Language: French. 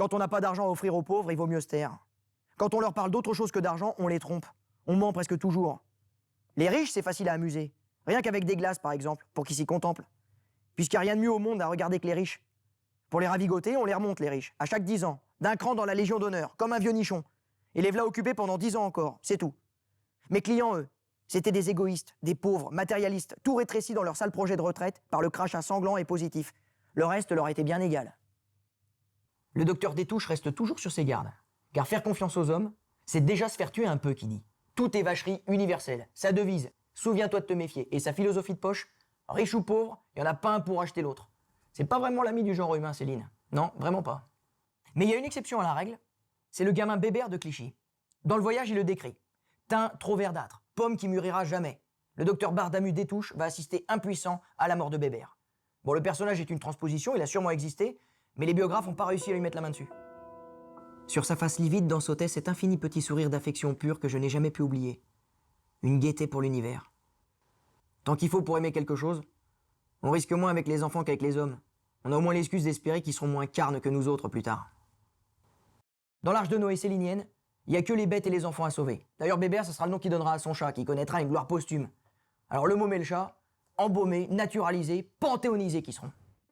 Quand on n'a pas d'argent à offrir aux pauvres, il vaut mieux se taire. Quand on leur parle d'autre chose que d'argent, on les trompe. On ment presque toujours. Les riches, c'est facile à amuser. Rien qu'avec des glaces, par exemple, pour qu'ils s'y contemplent. Puisqu'il n'y a rien de mieux au monde à regarder que les riches. Pour les ravigoter, on les remonte, les riches, à chaque 10 ans, d'un cran dans la Légion d'honneur, comme un vieux nichon. Et les voilà occupés pendant 10 ans encore, c'est tout. Mes clients, eux, c'étaient des égoïstes, des pauvres, matérialistes, tout rétrécis dans leur sale projet de retraite par le crachat sanglant et positif. Le reste leur était bien égal. Le docteur Détouche reste toujours sur ses gardes. Car faire confiance aux hommes, c'est déjà se faire tuer un peu, qui dit. Tout est vacherie universelle. Sa devise, souviens-toi de te méfier. Et sa philosophie de poche, riche ou pauvre, il n'y en a pas un pour acheter l'autre. C'est pas vraiment l'ami du genre humain, Céline. Non, vraiment pas. Mais il y a une exception à la règle, c'est le gamin Bébert de Clichy. Dans Le Voyage, il le décrit. Teint trop verdâtre, pomme qui mûrira jamais. Le docteur Bardamu Détouche va assister impuissant à la mort de Bébert. Bon, le personnage est une transposition, il a sûrement existé, mais les biographes n'ont pas réussi à lui mettre la main dessus. Sur sa face livide dansautait cet infini petit sourire d'affection pure que je n'ai jamais pu oublier. Une gaieté pour l'univers. Tant qu'il faut pour aimer quelque chose, on risque moins avec les enfants qu'avec les hommes. On a au moins l'excuse d'espérer qu'ils seront moins carnes que nous autres plus tard. Dans l'Arche de Noé célinienne, il n'y a que les bêtes et les enfants à sauver. D'ailleurs, Bébert, ce sera le nom qu'il donnera à son chat, qui connaîtra une gloire posthume. Alors le môme et le chat, embaumés, naturalisés, panthéonisés qui seront.